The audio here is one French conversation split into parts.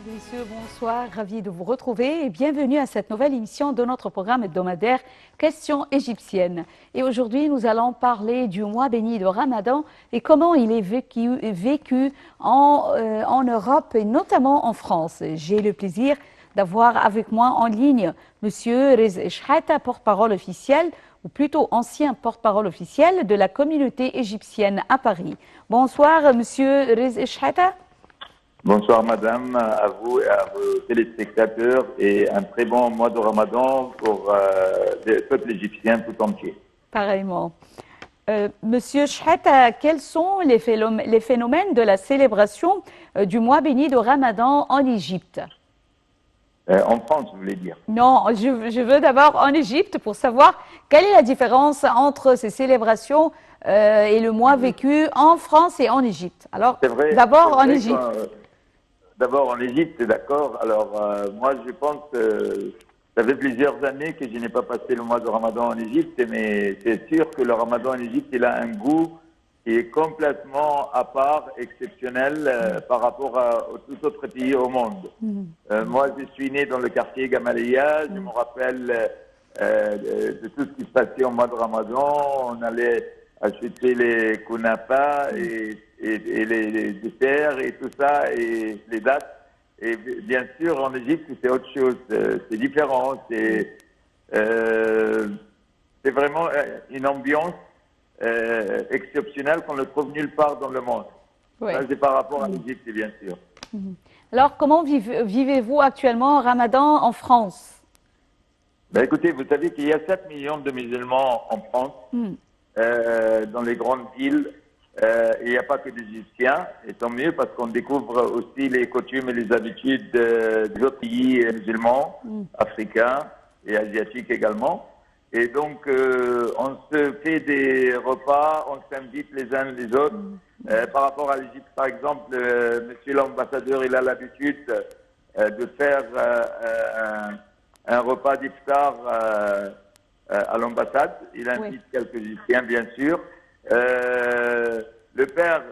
Messieurs, bonsoir, ravi de vous retrouver et bienvenue à cette nouvelle émission de notre programme hebdomadaire Questions égyptiennes. Et aujourd'hui, nous allons parler du mois béni de Ramadan et comment il est vécu en Europe et notamment en France. J'ai le plaisir d'avoir avec moi en ligne Monsieur Rez Shahata, porte-parole officiel, ou plutôt ancien porte-parole officiel de la communauté égyptienne à Paris. Bonsoir, Monsieur Rez Shahata. Bonsoir madame, à vous et à vos téléspectateurs et un très bon mois de Ramadan pour le peuple égyptien tout entier. Pareillement. Monsieur Shahata, quels sont les phénomènes de la célébration du mois béni de Ramadan en Égypte? En France, vous voulez dire? Non, je veux d'abord en Égypte pour savoir quelle est la différence entre ces célébrations et le mois vécu en France et en Égypte. Alors, d'abord en Égypte. D'abord en Égypte, d'accord. Alors, moi, je pense que ça fait plusieurs années que je n'ai pas passé le mois de Ramadan en Égypte, mais c'est sûr que le Ramadan en Égypte, il a un goût qui est complètement à part, exceptionnel par rapport à tous autres pays au monde. Moi, je suis né dans le quartier Gamaleya, je me rappelle de tout ce qui se passait au mois de Ramadan. On allait acheter les kunafas et les desserts et tout ça, et les dates. Et bien sûr, en Égypte, c'est autre chose, c'est différent, c'est vraiment une ambiance exceptionnelle qu'on ne trouve nulle part dans le monde. Oui. Ça, c'est par rapport à l'Égypte, bien sûr. Alors, comment vivez-vous actuellement Ramadan en France? Ben, écoutez, vous savez qu'il y a 7 millions de musulmans en France, dans les grandes villes. Il n'y a pas que des Égyptiens, et tant mieux parce qu'on découvre aussi les coutumes et les habitudes des autres pays musulmans, africains et asiatiques également. Et donc, on se fait des repas, on s'invite les uns les autres. Par rapport à l'Égypte, par exemple, monsieur l'ambassadeur, il a l'habitude de faire un repas d'iftar à l'ambassade. Il invite quelques Égyptiens, bien sûr. Le père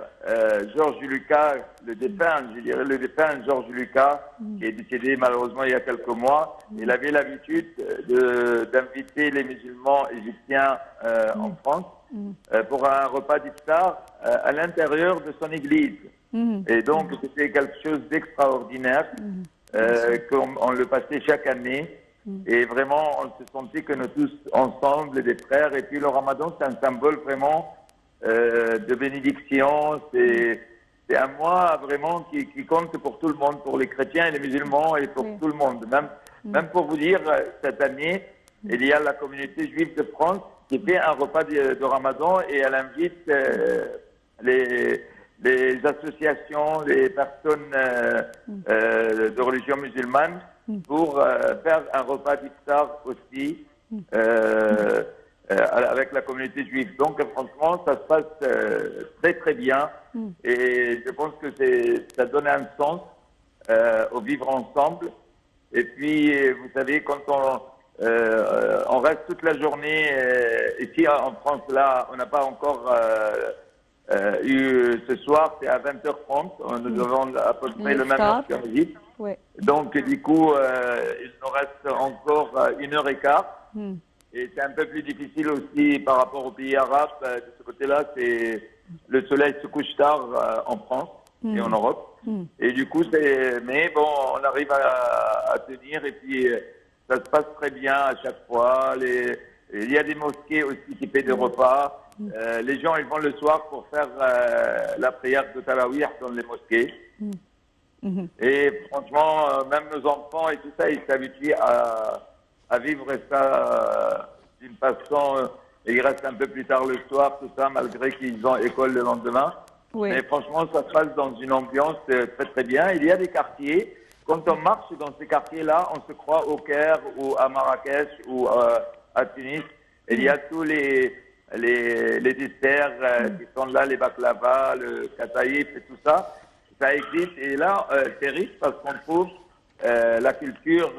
Georges Lucas, le défunt Georges Lucas, qui est décédé malheureusement il y a quelques mois, il avait l'habitude d'inviter les musulmans égyptiens en France pour un repas d'iftar à l'intérieur de son église. Et donc c'était quelque chose d'extraordinaire qu'on le passait chaque année. Et vraiment, on se sentait que nous tous ensemble, des frères. Et puis le Ramadan, c'est un symbole vraiment de bénédiction. C'est un mois vraiment qui compte pour tout le monde, pour les chrétiens et les musulmans et pour tout le monde. Même pour vous dire, cette année, il y a la communauté juive de France qui fait un repas de Ramadan et elle invite les associations, les personnes de religion musulmane pour faire un repas d'iftar aussi avec la communauté juive. Donc franchement, ça se passe très très bien et je pense que ça donne un sens au vivre ensemble. Et puis, vous savez, quand on reste toute la journée, ici en France, là, on n'a pas encore ce soir, c'est à 20h30, nous avons à peu près le même heure qu'en Égypte. Donc, du coup, il nous reste encore 1h15. Et c'est un peu plus difficile aussi par rapport aux pays arabes. De ce côté-là, le soleil se couche tard en France et en Europe. Et du coup, mais bon, on arrive à tenir et puis ça se passe très bien à chaque fois. Il y a des mosquées aussi qui font des repas. Les gens, ils vont le soir pour faire la prière de Tarawih dans les mosquées. Et franchement, même nos enfants et tout ça, ils s'habituent à vivre ça d'une façon. Ils restent un peu plus tard le soir, tout ça, malgré qu'ils ont école le lendemain. Mais franchement, ça se passe dans une ambiance très très bien. Il y a des quartiers. Quand on marche dans ces quartiers-là, on se croit au Caire ou à Marrakech ou à Tunis. Il y a tous les desserts qui sont là, les baklava, le kataïf et tout ça. Ça existe. Et là, c'est riche parce qu'on trouve la culture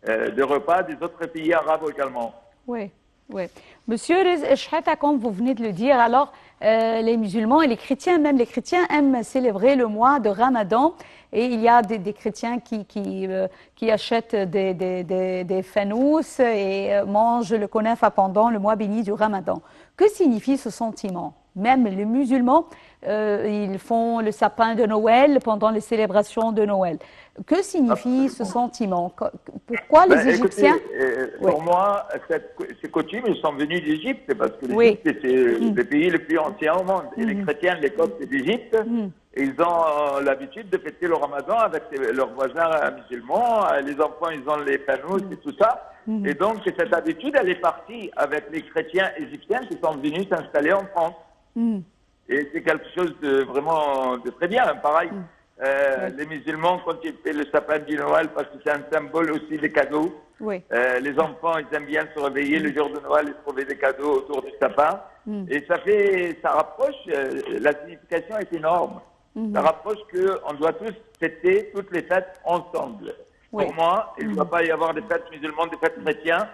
de repas des autres pays arabes également. Oui, oui. Monsieur Rez Shahata, comme vous venez de le dire, alors les musulmans et les chrétiens, même les chrétiens aiment célébrer le mois de Ramadan. Et il y a des chrétiens qui achètent des fanous et mangent le konafa pendant le mois béni du Ramadan. Que signifie ce sentiment? Même les musulmans, ils font le sapin de Noël pendant les célébrations de Noël. Que signifie ce sentiment? Pourquoi les Égyptiens... Pour moi, ces coutumes, ils sont venus d'Égypte parce que l'Égypte, c'est le pays le plus ancien au monde. Et les chrétiens, les Coptes d'Égypte, ils ont l'habitude de fêter le Ramadan avec leurs voisins musulmans. Les enfants, ils ont les panous et tout ça. Et donc, cette habitude, elle est partie avec les chrétiens égyptiens qui sont venus s'installer en France. Et c'est quelque chose de vraiment de très bien. Pareil, les musulmans, quand ils font le sapin du Noël, parce que c'est un symbole aussi des cadeaux, les enfants, ils aiment bien se réveiller le jour de Noël et trouver des cadeaux autour du sapin. Et ça rapproche, la signification est énorme. Ça rapproche qu'on doit tous fêter toutes les fêtes ensemble. Pour moi, il ne doit pas y avoir des fêtes musulmanes, des fêtes chrétiennes.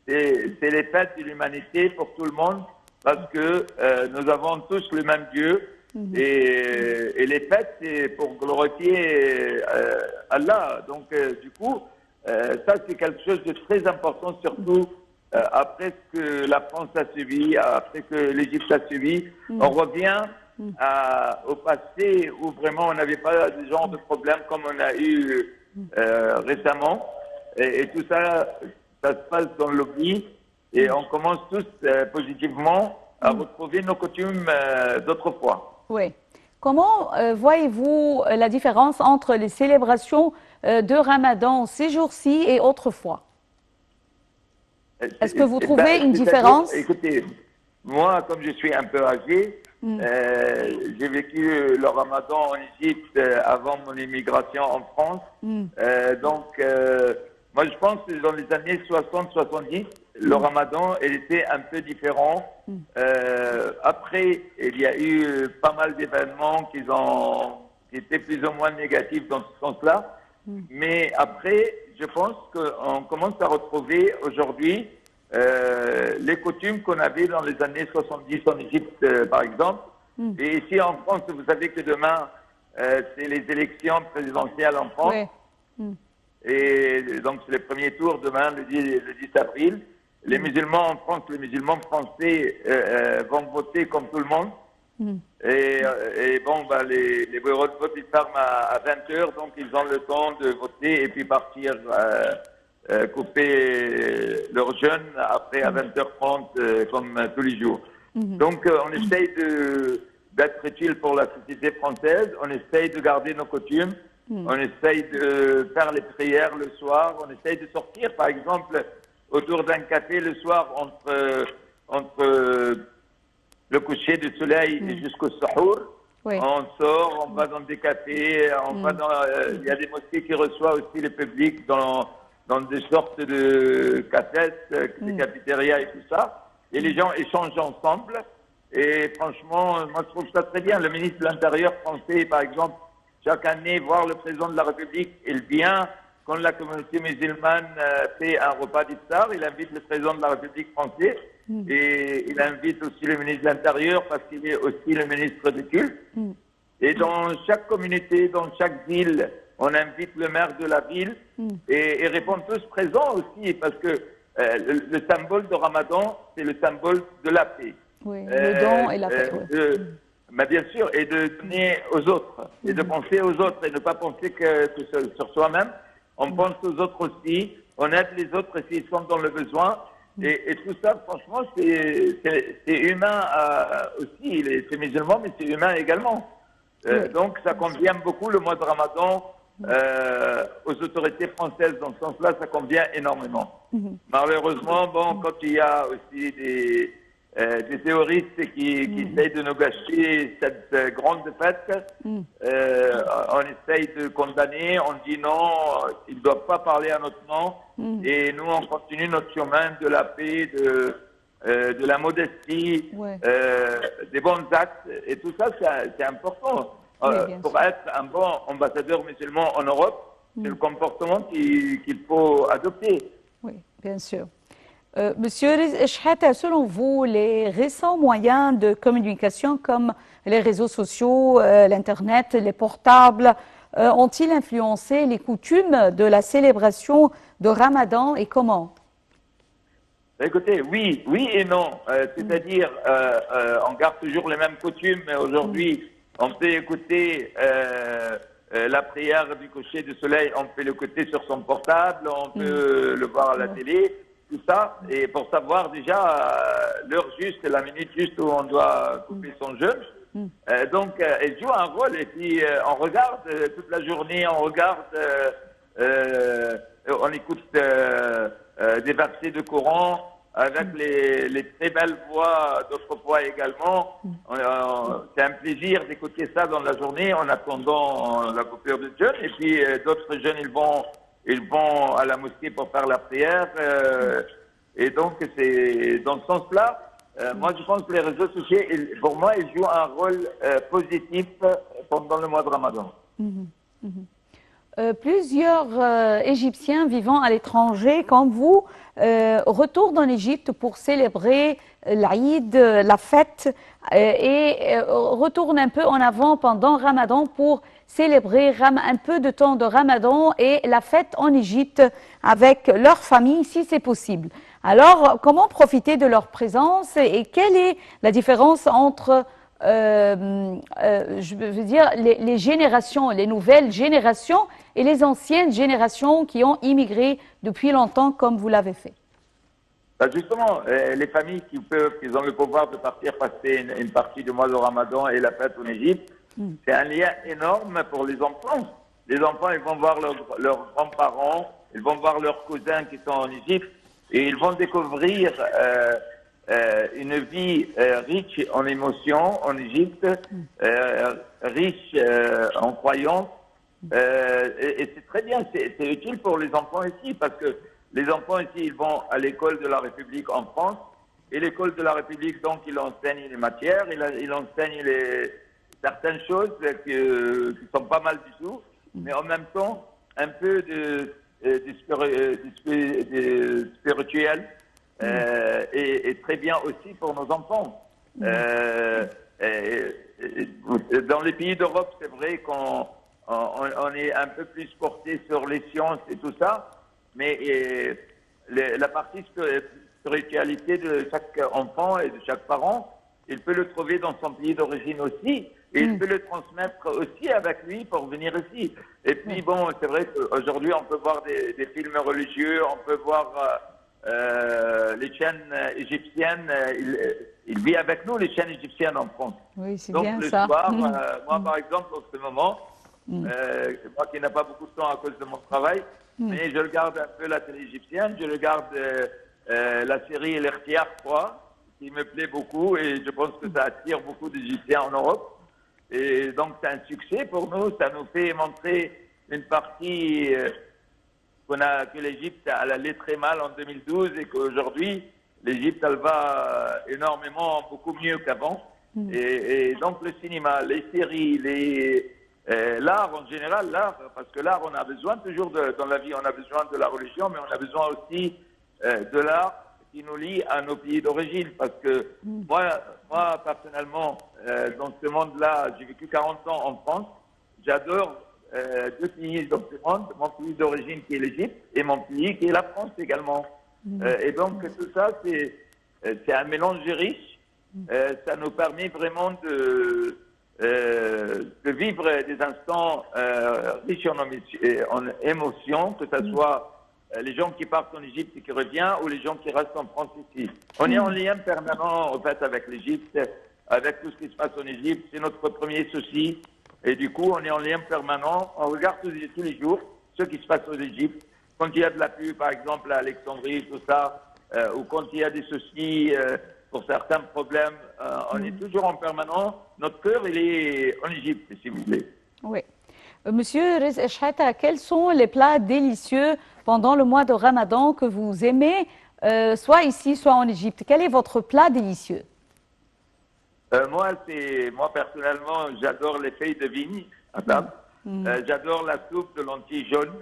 C'est les fêtes de l'humanité pour tout le monde, parce que nous avons tous le même Dieu. Et les fêtes, c'est pour glorifier Allah. Donc, du coup, ça, c'est quelque chose de très important, surtout après ce que la France a subi, après que l'Égypte a subi. On revient au passé où vraiment on n'avait pas ce genre de problème comme on a eu récemment. Et tout ça, ça se passe dans l'oubli. Et on commence tous positivement à retrouver nos coutumes d'autrefois. Oui. Comment voyez-vous la différence entre les célébrations de Ramadan ces jours-ci et autrefois? Est-ce que vous trouvez une différence? Écoutez, moi, comme je suis un peu âgé, j'ai vécu le Ramadan en Égypte avant mon immigration en France. Donc, moi, je pense que dans les années 60-70, le Ramadan, il était un peu différent. Après, il y a eu pas mal d'événements qui étaient plus ou moins négatifs dans ce sens-là. Mais après, je pense qu'on commence à retrouver aujourd'hui les coutumes qu'on avait dans les années 70 en Égypte, par exemple. Et ici en France, vous savez que demain, c'est les élections présidentielles en France. Et donc, c'est le premier tour demain, le 10 avril. Les musulmans en France, les musulmans français vont voter comme tout le monde. Et bon, bah, les bureaux de vote, ils ferment à 20h, donc ils ont le temps de voter et puis partir couper leur jeûne après à 20h30 comme tous les jours. Donc, on essaye d'être utile pour la société française, on essaye de garder nos coutumes, on essaye de faire les prières le soir, on essaye de sortir, par exemple, autour d'un café le soir entre le coucher du soleil et jusqu'au sahour. On sort, on va dans des cafés, il y a des mosquées qui reçoivent aussi le public dans des sortes de cafés, des cafétérias et tout ça. Et les gens échangent ensemble. Et franchement, moi je trouve ça très bien. Le ministre de l'Intérieur français, par exemple, chaque année, voir le président de la République, il vient, quand la communauté musulmane fait un repas d'iftar, il invite le président de la République française et il invite aussi le ministre de l'Intérieur parce qu'il est aussi le ministre du culte. Et dans chaque communauté, dans chaque ville, on invite le maire de la ville et ils répondent tous présents aussi parce que le symbole de Ramadan, c'est le symbole de la paix. Le don et la paix. Mais bien sûr, et de donner aux autres, et de penser aux autres, et ne pas penser que sur soi-même. On pense aux autres aussi, on aide les autres s'ils sont dans le besoin. Et tout ça, franchement, c'est humain aussi. C'est musulman, mais c'est humain également. Donc, ça convient beaucoup, le mois de Ramadan, aux autorités françaises. Dans ce sens-là, ça convient énormément. Malheureusement, bon, quand il y a aussi des théoristes qui essayent de nous gâcher cette grande fête. On essaye de condamner, on dit non, ils ne doivent pas parler à notre nom. Et nous, on continue notre chemin de la paix, de la modestie, des bons actes. Et tout ça, c'est important. Pour être un bon ambassadeur musulman en Europe, c'est le comportement qu'il faut adopter. Oui, bien sûr. Monsieur Shahata, selon vous, les récents moyens de communication comme les réseaux sociaux, l'Internet, les portables, ont-ils influencé les coutumes de la célébration de Ramadan et comment? Écoutez, oui, oui et non. C'est-à-dire, on garde toujours les mêmes coutumes, mais aujourd'hui, on peut écouter la prière du coucher du soleil, on peut l'écouter sur son portable, on peut le voir à la télé, tout ça, et pour savoir déjà l'heure juste, la minute juste où on doit couper son jeûne. Donc, elle joue un rôle, et puis on regarde toute la journée, on regarde, on écoute des versets de Coran, avec les très belles voix d'autres voix également. C'est un plaisir d'écouter ça dans la journée en attendant la coupure de jeûne. Et puis d'autres jeunes, ils vont à la mosquée pour faire la prière. Et donc, c'est dans ce sens-là. Moi, je pense que les réseaux sociaux, pour moi, ils jouent un rôle positif pendant le mois de Ramadan. Plusieurs Égyptiens vivant à l'étranger, comme vous, retournent en Égypte pour célébrer l'Aïd, la fête, et retournent un peu en avant pendant Ramadan pour célébrer un peu de temps de Ramadan et la fête en Égypte avec leur famille, si c'est possible. Alors, comment profiter de leur présence et quelle est la différence entre je veux dire, les générations, les nouvelles générations et les anciennes générations qui ont immigré depuis longtemps comme vous l'avez fait? Justement, les familles qui ont le pouvoir de partir passer une partie du mois de Ramadan et la fête en Égypte, c'est un lien énorme pour les enfants. Les enfants, ils vont voir leurs grands-parents, ils vont voir leurs cousins qui sont en Égypte et ils vont découvrir une vie riche en émotions en Égypte, riche en croyances. Et c'est très bien, c'est utile pour les enfants ici, parce que les enfants ici, ils vont à l'école de la République en France, et l'école de la République, donc, il enseigne les matières, il enseigne certaines choses qui sont pas mal du tout, mais en même temps, un peu de spirituel, et très bien aussi pour nos enfants. Dans les pays d'Europe, c'est vrai qu'on est un peu plus porté sur les sciences et tout ça, mais la partie spiritualité de chaque enfant et de chaque parent, il peut le trouver dans son pays d'origine aussi, et il peut le transmettre aussi avec lui pour venir ici. Et puis bon, c'est vrai qu'aujourd'hui, on peut voir des films religieux, on peut voir les chaînes égyptiennes, il vit avec nous, les chaînes égyptiennes en France. Oui, c'est donc bien le ça. soir, moi par exemple, en ce moment, moi qui n'ai pas beaucoup de temps à cause de mon travail, mais je regarde un peu la télé égyptienne, je regarde la série L'Ertiar 3, qui me plaît beaucoup, et je pense que ça attire beaucoup d'Égyptiens en Europe. Et donc c'est un succès pour nous, ça nous fait montrer une partie que l'Égypte allait très mal en 2012 et qu'aujourd'hui l'Égypte elle va énormément, beaucoup mieux qu'avant. Et donc le cinéma, les séries, l'art en général, l'art, parce que l'art on a besoin toujours dans la vie, on a besoin de la religion, mais on a besoin aussi de l'art qui nous lie à nos pays d'origine, parce que moi personnellement, dans ce monde-là, j'ai vécu 40 ans en France, j'adore deux pays dans ce monde, mon pays d'origine qui est l'Égypte et mon pays qui est la France également. Et donc tout ça, c'est un mélange riche, ça nous permet vraiment de vivre des instants riches en émotions, que ce soit les gens qui partent en Égypte et qui reviennent, ou les gens qui restent en France ici. On est en lien permanent, en fait, avec l'Égypte, avec tout ce qui se passe en Égypte. C'est notre premier souci. Et du coup, on est en lien permanent. On regarde tous les jours ce qui se passe en Égypte. Quand il y a de la pluie, par exemple, à Alexandrie, tout ça, ou quand il y a des soucis pour certains problèmes, on est toujours en permanent. Notre cœur, il est en Égypte, si vous voulez. Oui. Monsieur Rizk Shahata, quels sont les plats délicieux pendant le mois de Ramadan que vous aimez, soit ici, soit en Égypte? Quel est votre plat délicieux? Moi, personnellement, j'adore les feuilles de vigne à table. J'adore la soupe de lentilles jaunes.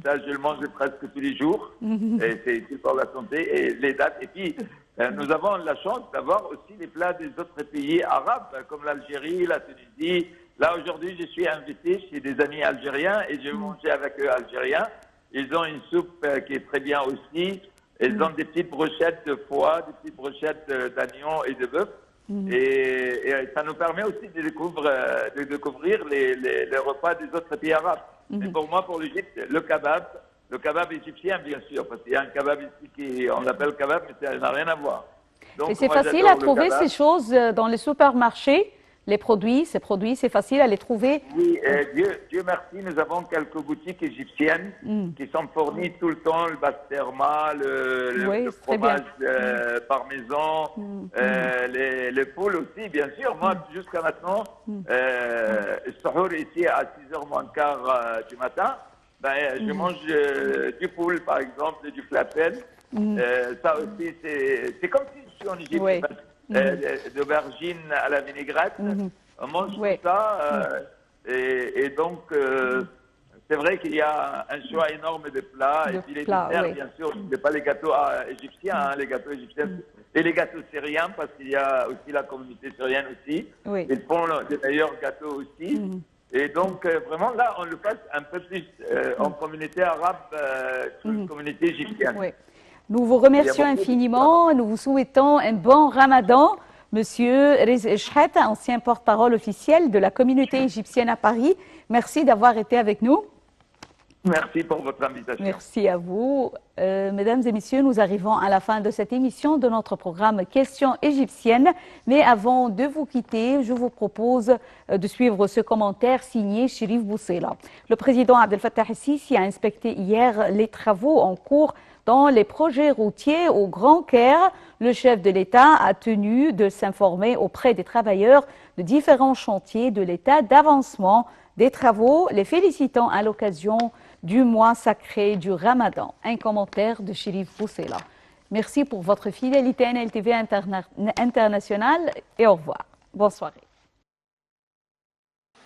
Ça, je le mange presque tous les jours. Et c'est utile pour la santé et les dates. Et puis, nous avons la chance d'avoir aussi les plats des autres pays arabes, comme l'Algérie, la Tunisie. Là, aujourd'hui, je suis invité chez des amis algériens et je vais manger avec eux algériens. Ils ont une soupe qui est très bien aussi. Ils ont des petites brochettes de foie, des petites brochettes d'agneau et de bœuf. Et ça nous permet aussi de découvrir les repas des autres pays arabes. Et pour moi, pour l'Égypte, le kebab égyptien, bien sûr, parce qu'il y a un kebab ici on l'appelle kebab, mais ça n'a rien à voir. Donc, et c'est facile à trouver ces choses dans les supermarchés, ces produits, c'est facile à les trouver. Oui, Dieu merci, nous avons quelques boutiques égyptiennes qui sont fournies tout le temps, le basтерma, le fromage parmesan, les poules aussi, bien sûr. Moi, jusqu'à maintenant, je ici à 6h moins quart du matin, je mange du poule, par exemple, du flapel. Ça aussi, c'est comme si je suis en Égypte. D'aubergines à la vinaigrette. On mange tout ça. Et donc, c'est vrai qu'il y a un choix énorme de plats. Et puis les desserts, bien sûr, ce n'est pas les gâteaux égyptiens, les gâteaux égyptiens et les gâteaux syriens, parce qu'il y a aussi la communauté syrienne aussi. Ils font des meilleurs gâteaux aussi. Et donc, vraiment, là, on le passe un peu plus en communauté arabe qu'en communauté égyptienne. Nous vous remercions infiniment. Nous vous souhaitons un bon ramadan. Monsieur Rizk Chouet, ancien porte-parole officiel de la communauté égyptienne à Paris, merci d'avoir été avec nous. Merci pour votre invitation. Merci à vous. Mesdames et messieurs, nous arrivons à la fin de cette émission de notre programme Questions égyptiennes. Mais avant de vous quitter, je vous propose de suivre ce commentaire signé Chérif Boussela. Le président Abdel Fattah el-Sisi a inspecté hier les travaux en cours dans les projets routiers au Grand Caire. Le chef de l'État a tenu de s'informer auprès des travailleurs de différents chantiers de l'état d'avancement des travaux, les félicitant à l'occasion du mois sacré du Ramadan. Un commentaire de Chérif Boussela. Merci pour votre fidélité à NLTV International et au revoir. Bonne soirée.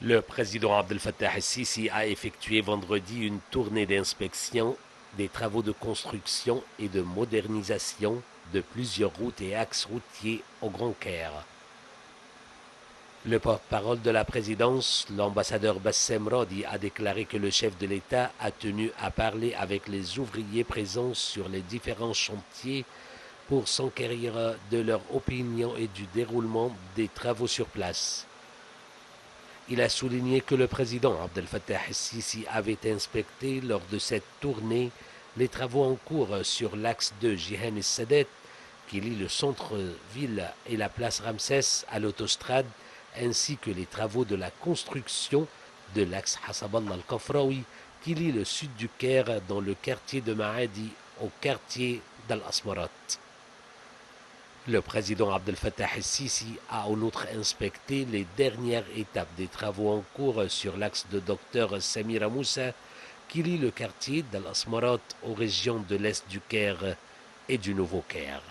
Le président Abdel Fattah el-Sisi a effectué vendredi une tournée d'inspection des travaux de construction et de modernisation de plusieurs routes et axes routiers au Grand Caire. Le porte-parole de la présidence, l'ambassadeur Bassem Rodi, a déclaré que le chef de l'État a tenu à parler avec les ouvriers présents sur les différents chantiers pour s'enquérir de leur opinion et du déroulement des travaux sur place. Il a souligné que le président Abdel Fattah el-Sisi avait inspecté lors de cette tournée les travaux en cours sur l'axe de Jihan el-Sadet qui lie le centre-ville et la place Ramsès à l'autostrade, ainsi que les travaux de la construction de l'axe Hassaballah al-Kafraoui qui lie le sud du Caire dans le quartier de Maadi au quartier d'Al-Asmarat. Le président Abdel Fattah el-Sisi a en outre inspecté les dernières étapes des travaux en cours sur l'axe de Dr Samira Moussa qui lie le quartier d'Al-Asmarat aux régions de l'est du Caire et du Nouveau Caire.